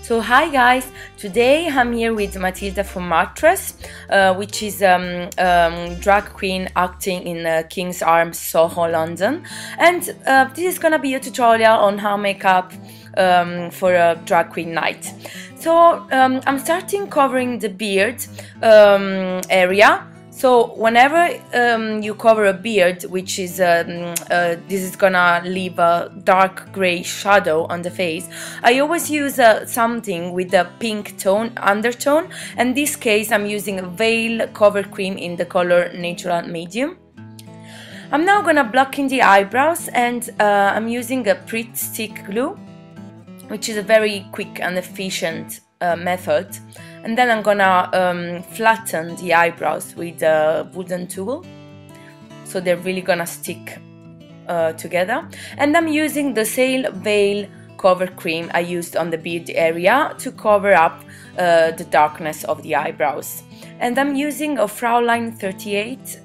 So hi guys, today I'm here with Matilda from MATTRESS, which is drag queen acting in King's Arms, Soho, London, and this is gonna be a tutorial on how make up for a drag queen night. So I'm starting covering the beard area. So whenever you cover a beard, which is this is gonna leave a dark gray shadow on the face, I always use something with a pink tone undertone. In this case I'm using a veil cover cream in the color Natural Medium. I'm now gonna block in the eyebrows, and I'm using a PRITT stick glue, which is a very quick and efficient method. And then I'm gonna flatten the eyebrows with a wooden tool, so they're really gonna stick together. And I'm using the same veil cover cream I used on the beard area to cover up the darkness of the eyebrows. And I'm using a Fraulein 38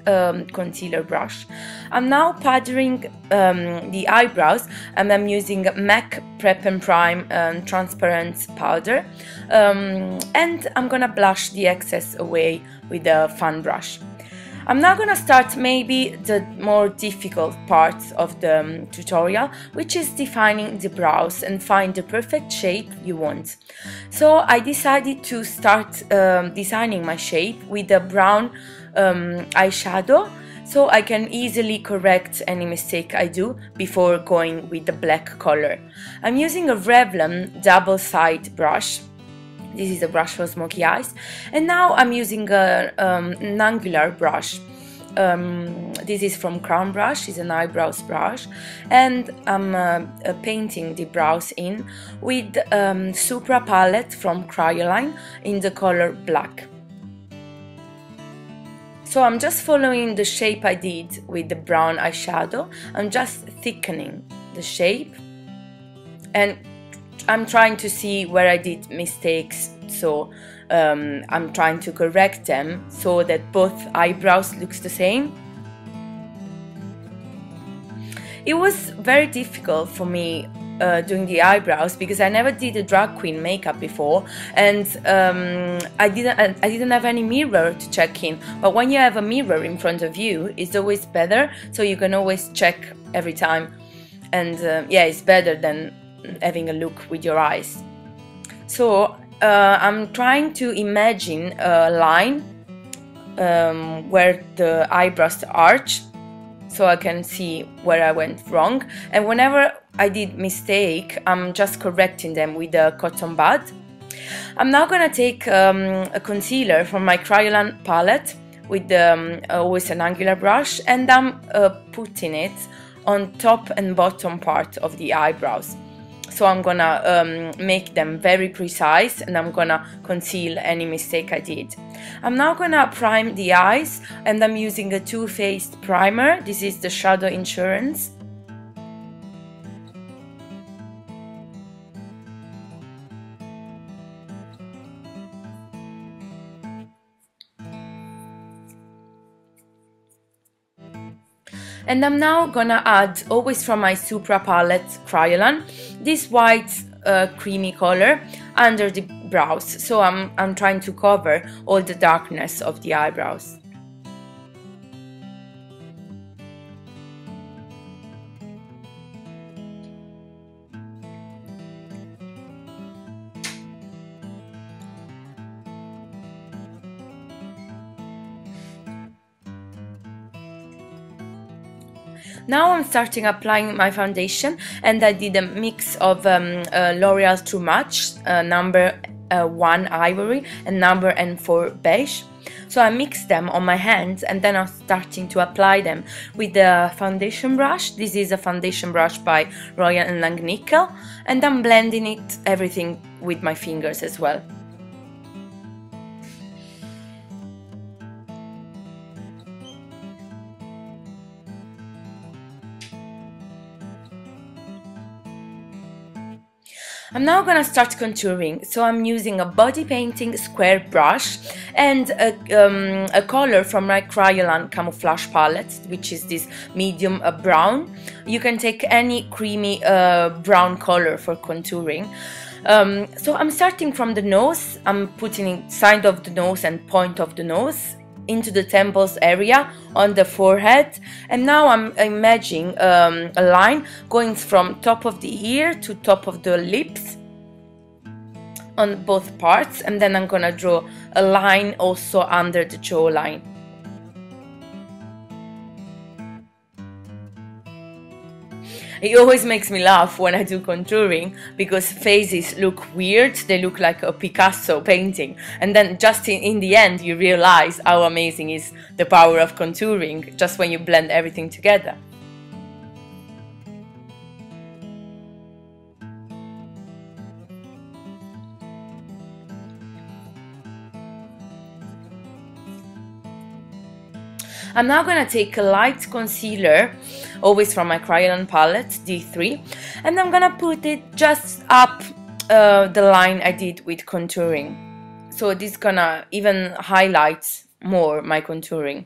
concealer brush. I'm now powdering the eyebrows, and I'm using MAC Prep and Prime transparent powder, and I'm gonna blush the excess away with a fan brush. I'm now gonna start maybe the more difficult part of the tutorial, which is defining the brows and find the perfect shape you want. So I decided to start designing my shape with a brown eyeshadow, so I can easily correct any mistake I do before going with the black color. I'm using a Revlon double side brush. This is a brush for smoky eyes. And now I'm using an angular brush. This is from Crown Brush, it's an eyebrows brush. And I'm painting the brows in with Supra palette from KRYOLAN in the color black. So I'm just following the shape I did with the brown eyeshadow. I'm just thickening the shape, and I'm trying to see where I did mistakes, so I'm trying to correct them so that both eyebrows looks the same. It was very difficult for me doing the eyebrows because I never did a drag queen makeup before, and I didn't have any mirror to check in. But when you have a mirror in front of you, it's always better, so you can always check every time, and yeah, it's better than having a look with your eyes. So I'm trying to imagine a line where the eyebrows arch, so I can see where I went wrong, and whenever I did mistake, I'm just correcting them with a cotton bud. I'm now gonna take a concealer from my KRYOLAN palette with always an angular brush, and I'm putting it on top and bottom part of the eyebrows. So I'm gonna make them very precise, and I'm gonna conceal any mistake I did. I'm now gonna prime the eyes, and I'm using a Too Faced primer. This is the Shadow Insurance. And I'm now gonna add, always from my Supra palette KRYOLAN, this white creamy color under the brows. So I'm trying to cover all the darkness of the eyebrows. Now I'm starting applying my foundation, and I did a mix of L'Oreal True Match number 1 Ivory and number N4 Beige. So I mixed them on my hands, and then I'm starting to apply them with the foundation brush. This is a foundation brush by Royal and LANGNICKEL, and I'm blending it everything with my fingers as well. I'm now gonna start contouring, so I'm using a body painting square brush and a color from my KRYOLAN camouflage palette, which is this medium brown. You can take any creamy brown color for contouring. So I'm starting from the nose. I'm putting inside of the nose and point of the nose into the temples area on the forehead, and now I'm imagining a line going from top of the ear to top of the lips on both parts, and then I'm gonna draw a line also under the jawline. It always makes me laugh when I do contouring because faces look weird, they look like a Picasso painting, and then just in the end you realize how amazing is the power of contouring just when you blend everything together. I'm now gonna take a light concealer, always from my KRYOLAN palette, D3, and I'm gonna put it just up the line I did with contouring. So this is gonna even highlight more my contouring.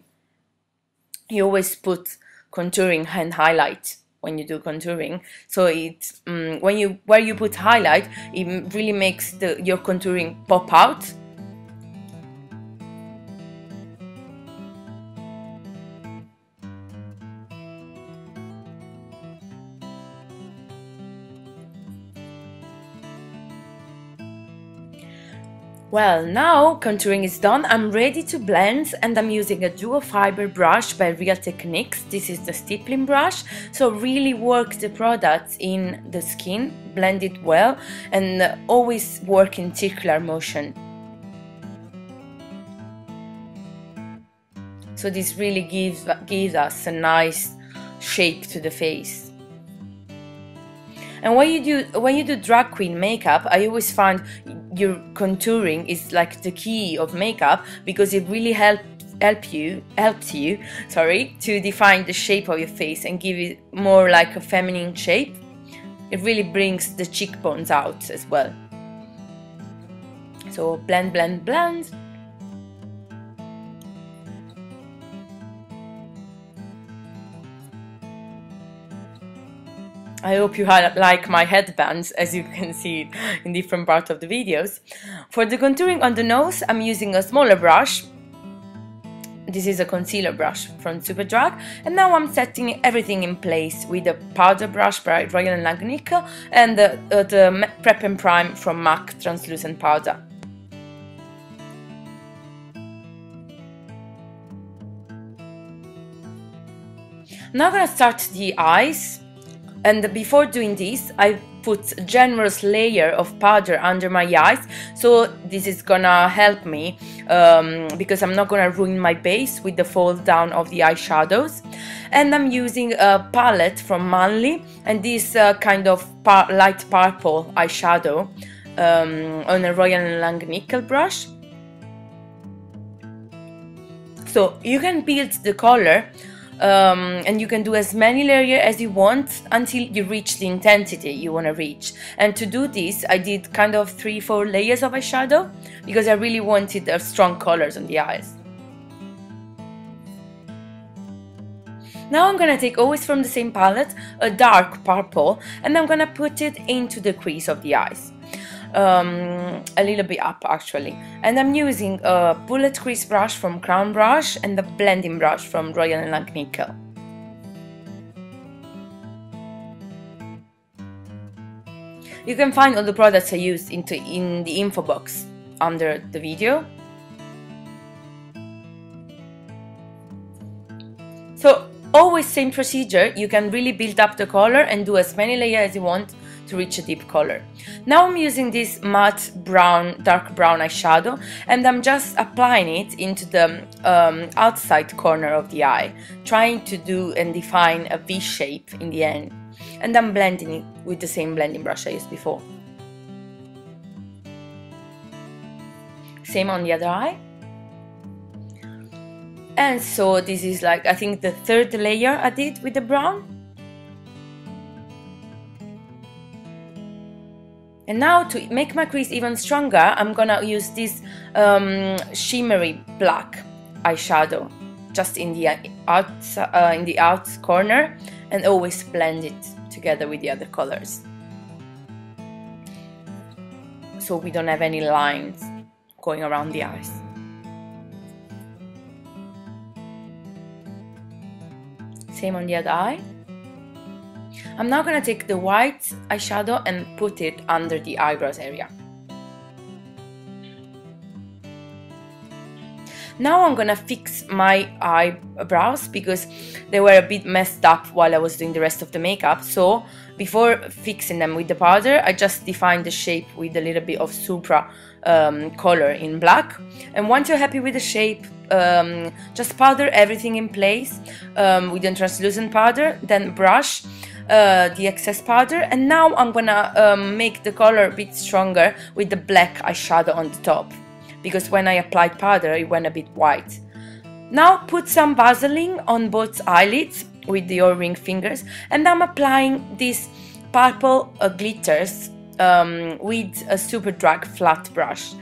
You always put contouring and highlight when you do contouring, so it's where you put highlight, it really makes your contouring pop out. Well, now contouring is done, I'm ready to blend, and I'm using a duo fiber brush by Real Techniques. This is the stippling brush, so really work the product in the skin, blend it well, and always work in circular motion. So this really gives us a nice shape to the face. And when you do drag queen makeup, I always find your contouring is like the key of makeup, because it really helps you to define the shape of your face and give it more like a feminine shape. It really brings the cheekbones out as well. So blend, blend, blend. I hope you like my headbands, as you can see it in different parts of the videos. For the contouring on the nose, I'm using a smaller brush. This is a concealer brush from Supra, and now I'm setting everything in place with a powder brush by Royal & Langnickel and the Prep and Prime from MAC translucent powder. Now I'm gonna start the eyes. And before doing this, I put a generous layer of powder under my eyes, so this is gonna help me because I'm not gonna ruin my base with the fold down of the eyeshadows. And I'm using a palette from Manly, and this kind of light purple eyeshadow on a Royal & Langnickel brush. So you can build the color and you can do as many layers as you want until you reach the intensity you want to reach. And to do this, I did kind of 3-4 layers of eyeshadow because I really wanted strong colors on the eyes. Now I'm gonna take, always from the same palette, a dark purple, and I'm gonna put it into the crease of the eyes. A little bit up actually, and I'm using a bullet crease brush from Crown Brush and the blending brush from Royal & Langnickel. You can find all the products I used in the info box under the video. So always same procedure, you can really build up the color and do as many layers as you want to reach a deep color. Now I'm using this matte brown, dark brown eyeshadow, and I'm just applying it into the outside corner of the eye, trying to do and define a V shape in the end. And I'm blending it with the same blending brush I used before. Same on the other eye. And so this is like, I think, the third layer I did with the brown. And now to make my crease even stronger, I'm gonna use this shimmery black eyeshadow just in the out corner, and always blend it together with the other colors. so we don't have any lines going around the eyes. Same on the other eye. I'm now gonna take the white eyeshadow and put it under the eyebrows area. Now I'm gonna fix my eyebrows because they were a bit messed up while I was doing the rest of the makeup. So before fixing them with the powder, I just defined the shape with a little bit of supra color in black. And once you're happy with the shape, just powder everything in place with the translucent powder, then brush the excess powder. And now I'm gonna make the color a bit stronger with the black eyeshadow on the top, because when I applied powder it went a bit white. Now put some Vaseline on both eyelids with your ring fingers, and I'm applying these purple glitters with a super drag flat brush.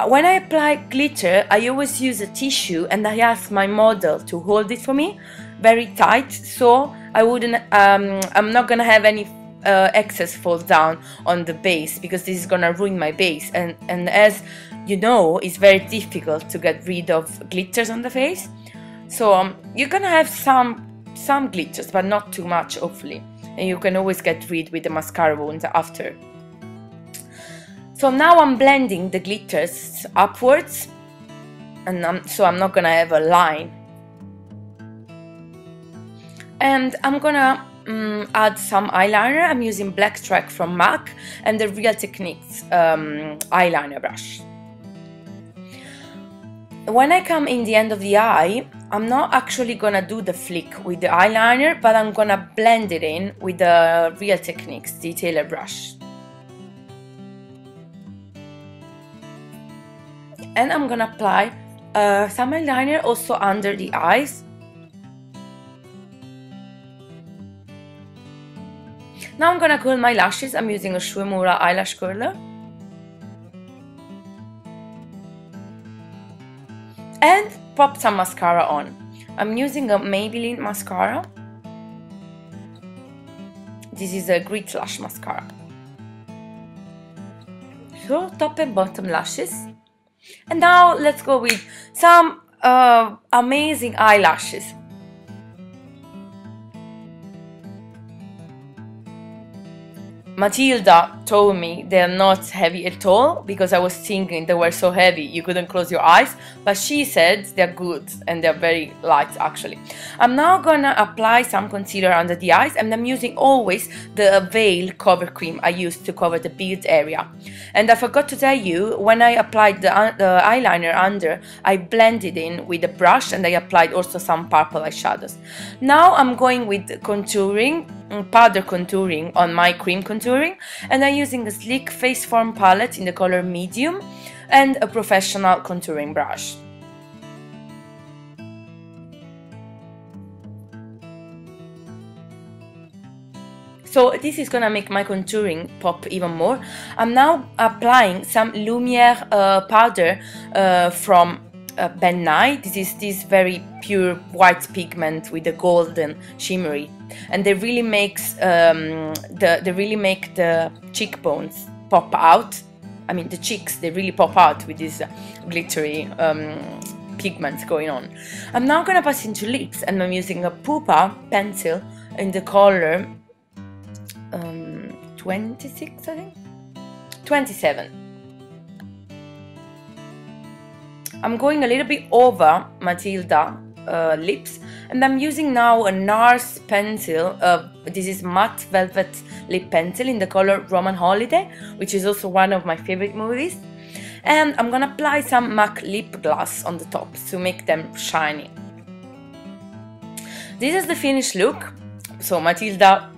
When I apply glitter, I always use a tissue and I ask my model to hold it for me very tight, so I wouldn't I'm not gonna have any excess fall down on the base, because this is gonna ruin my base, and as you know, it's very difficult to get rid of glitters on the face. So you're gonna have some glitters, but not too much, hopefully, and you can always get rid with the mascara wand after. So now I'm blending the glitters upwards, and so I'm not gonna have a line. And I'm gonna add some eyeliner. I'm using Blacktrack from MAC and the Real Techniques eyeliner brush. When I come in the end of the eye, I'm not actually gonna do the flick with the eyeliner, but I'm gonna blend it in with the Real Techniques detailer brush. And I'm gonna apply some eyeliner also under the eyes. Now I'm gonna curl my lashes. I'm using a Shuemura eyelash curler. And pop some mascara on. I'm using a Maybelline mascara. This is a Grit Lash mascara. So top and bottom lashes. And now let's go with some amazing eyelashes. Matilda told me they're not heavy at all, because I was thinking they were so heavy you couldn't close your eyes, but she said they're good and they're very light actually. I'm now gonna apply some concealer under the eyes, and I'm using always the Veil cover cream I used to cover the beard area. And I forgot to tell you, when I applied the eyeliner under, I blended in with a brush and I applied also some purple eyeshadows. Now I'm going with contouring, powder contouring on my cream contouring, and I'm using a sleek face form palette in the color medium and a professional contouring brush. So this is gonna make my contouring pop even more. I'm now applying some Lumière powder from Ben Nye. This is this very pure white pigment with the golden shimmery, and they really makes they really make the cheekbones pop out. I mean the cheeks, they really pop out with this glittery pigments going on. I'm now gonna pass into lips, and I'm using a PUPA pencil in the color 26, I think 27. I'm going a little bit over Matilda lips, and I'm using now a NARS pencil. This is matte velvet lip pencil in the color Roman Holiday, which is also one of my favorite movies. And I'm gonna apply some MAC lip gloss on the top to make them shiny. This is the finished look. So Matilda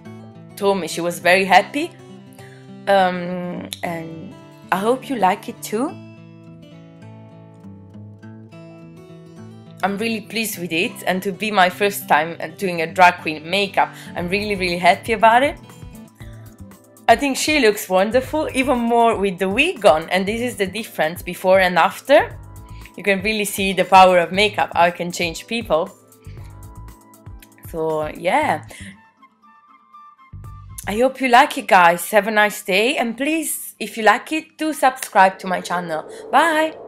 told me she was very happy, and I hope you like it too. I'm really pleased with it, and to be my first time doing a drag queen makeup, I'm really happy about it. I think she looks wonderful, even more with the wig on, and this is the difference before and after. You can really see the power of makeup, how it can change people. So yeah, I hope you like it, guys. Have a nice day, and please, if you like it, do subscribe to my channel. Bye.